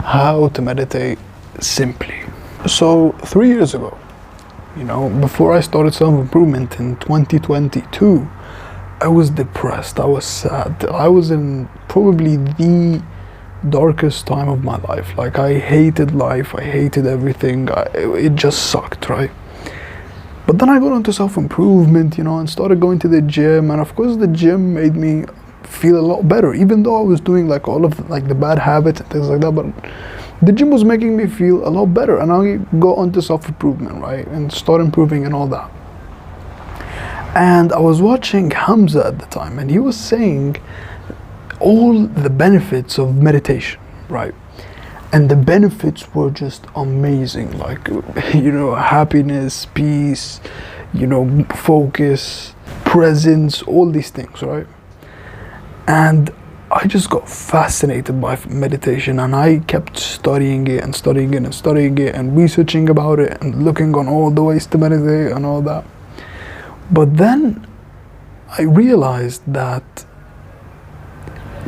how to meditate simply. So 3 years ago, before I started self-improvement in 2022, I was depressed, I was sad, I was in probably the darkest time of my life. Like, I hated life, I hated everything, it just sucked, right? But then I got into self-improvement, and started going to the gym, and of course the gym made me feel a lot better, even though I was doing like all of like the bad habits and things like that. But the gym was making me feel a lot better, and I got onto self-improvement, right, and start improving and all that. And I was watching Hamza at the time, and he was saying all the benefits of meditation, right? And the benefits were just amazing, like, happiness, peace, focus, presence, all these things, right? And I just got fascinated by meditation, and I kept studying it and studying it and studying it and researching about it and looking on all the ways to meditate and all that. But then I realized that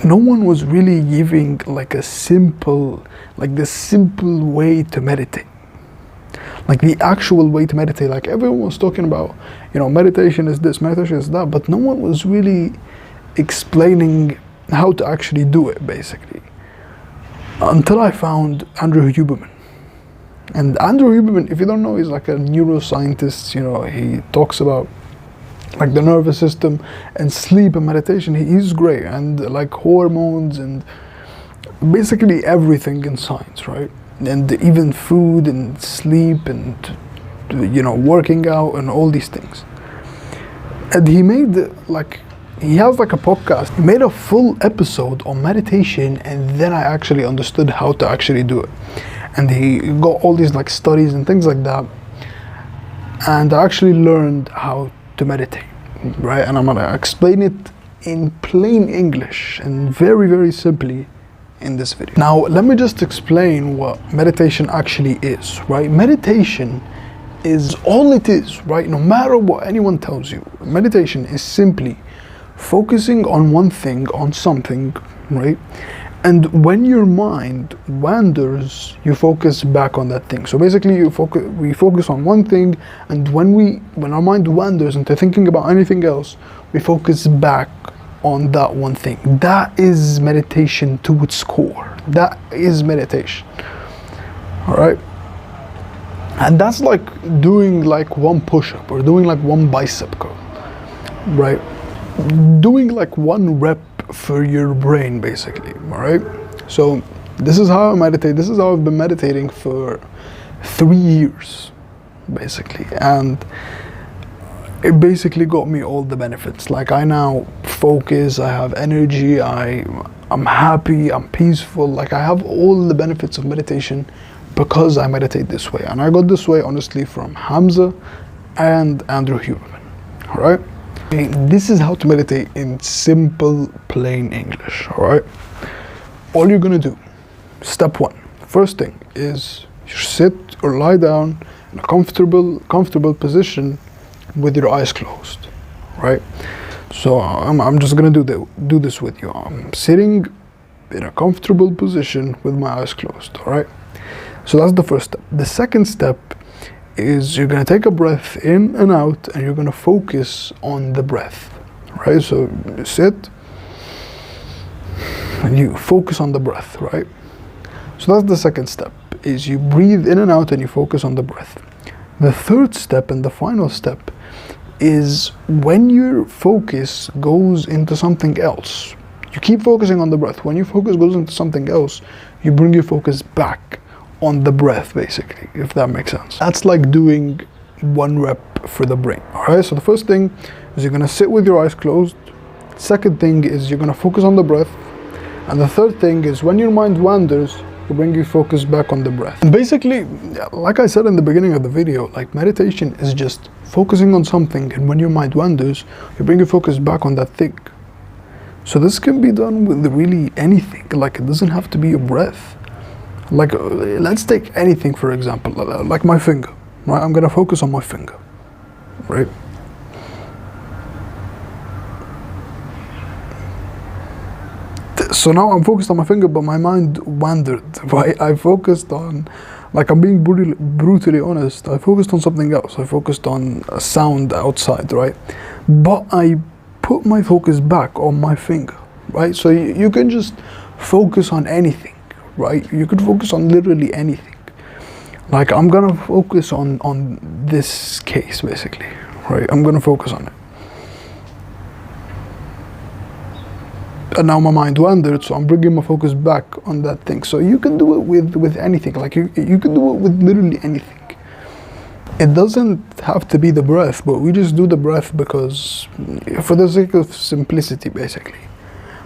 no one was really giving like the simple way to meditate, like the actual way to meditate. Like, everyone was talking about, meditation is this, meditation is that, but no one was really explaining how to actually do it, basically, until I found Andrew Huberman. And Andrew Huberman, if you don't know, he's like a neuroscientist. He talks about like the nervous system and sleep and meditation. He's great, and like hormones and basically everything in science, right? And even food and sleep and working out and all these things. And he has like a podcast. He made a full episode on meditation, and then I actually understood how to actually do it. And he got all these like studies and things like that, and I actually learned how to meditate, right? And I'm gonna explain it in plain English and very, very simply in this video. Now, let me just explain what meditation actually is, right? Meditation is all it is, right? No matter what anyone tells you, meditation is simply focusing on one thing, on something, right? And when your mind wanders, you focus back on that thing. So basically, we focus on one thing, and when our mind wanders into thinking about anything else, we focus back on that one thing. That is meditation to its core. That is meditation. All right? And that's like doing like one push-up or doing like one bicep curl, right? Doing like one rep for your brain, basically. All right? So this is how I meditate. This is how I've been meditating for 3 years, basically. And it basically got me all the benefits. Like, I now focus, I have energy, I'm happy, I'm peaceful. Like, I have all the benefits of meditation because I meditate this way. And I got this way, honestly, from Hamza and Andrew Huberman. All right? This is how to meditate in simple, plain English. All right? All you're gonna do, step one, first thing is you sit or lie down in a comfortable position with your eyes closed, right? So I'm just gonna do this with you. I'm sitting in a comfortable position with my eyes closed, all right? So that's the first step. The second step is you're gonna take a breath in and out, and you're gonna focus on the breath, right? So you sit and you focus on the breath, right? So that's the second step, is you breathe in and out and you focus on the breath. The third step and the final step is when your focus goes into something else, you keep focusing on the breath. When your focus goes into something else, you bring your focus back on the breath, basically, if that makes sense. That's like doing one rep for the brain. All right, so the first thing is you're gonna sit with your eyes closed. Second thing is you're gonna focus on the breath. And the third thing is when your mind wanders, you bring your focus back on the breath. And basically, like I said in the beginning of the video, like, meditation is just focusing on something, and when your mind wanders, you bring your focus back on that thing. So this can be done with really anything. Like, it doesn't have to be a breath. Like, let's take anything, for example, like my finger, right? I'm gonna focus on my finger, right? So now I'm focused on my finger, but my mind wandered, right? I focused on, like, I'm being brutally honest, I focused on something else. I focused on a sound outside, right? But I put my focus back on my finger, right? So you can just focus on anything, right? You could focus on literally anything. Like, I'm gonna focus on this case, basically, right? I'm gonna focus on it. And now my mind wandered, so I'm bringing my focus back on that thing. So you can do it with anything. Like, you can do it with literally anything. It doesn't have to be the breath, but we just do the breath because, for the sake of simplicity, basically.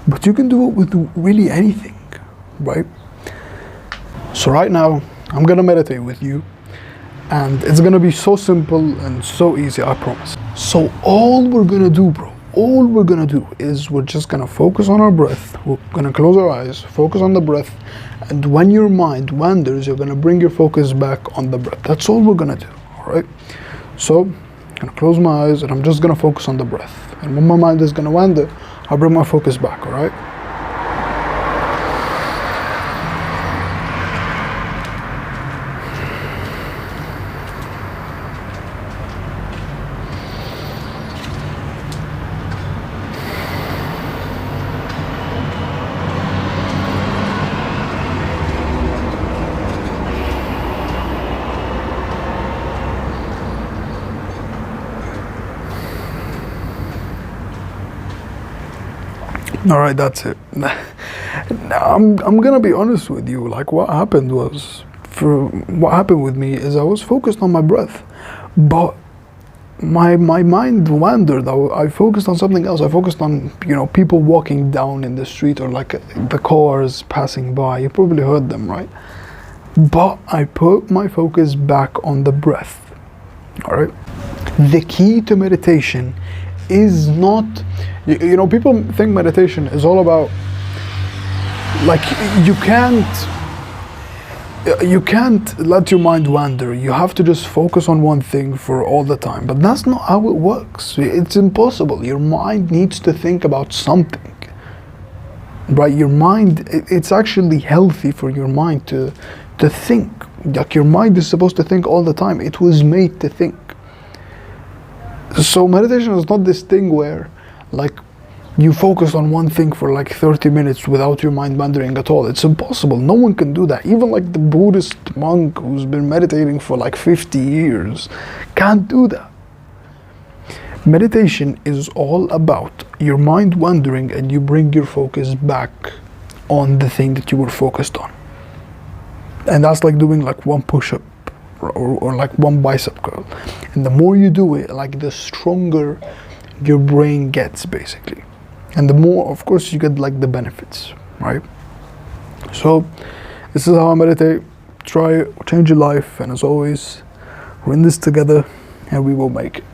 But you can do it with really anything, right? So right now, I'm gonna meditate with you, and it's gonna be so simple and so easy, I promise. So all we're gonna do, bro, all we're gonna do is we're just gonna focus on our breath. We're gonna close our eyes, focus on the breath, and when your mind wanders, you're gonna bring your focus back on the breath. That's all we're gonna do, all right? So I'm gonna close my eyes and I'm just gonna focus on the breath. And when my mind is gonna wander, I'll bring my focus back, all right? All right, that's it. I'm gonna be honest with you. Like, what happened with me is I was focused on my breath, but my mind wandered. I focused on something else. I focused on, people walking down in the street, or like the cars passing by. You probably heard them, right? But I put my focus back on the breath. All right. The key to meditation is not, people think meditation is all about, like, you can't let your mind wander. You have to just focus on one thing for all the time. But that's not how it works. It's impossible. Your mind needs to think about something, right? Your mind, it's actually healthy for your mind to think. Like, your mind is supposed to think all the time. It was made to think. So meditation is not this thing where, like, you focus on one thing for like 30 minutes without your mind wandering at all. It's impossible. No one can do that. Even like the Buddhist monk who's been meditating for like 50 years can't do that. Meditation is all about your mind wandering and you bring your focus back on the thing that you were focused on. And that's like doing like one push-up or like one bicep curl. And the more you do it, like, the stronger your brain gets, basically. And the more, of course, you get like the benefits, right? So this is how I meditate. Try it, change your life, and as always, we're in this together and we will make it.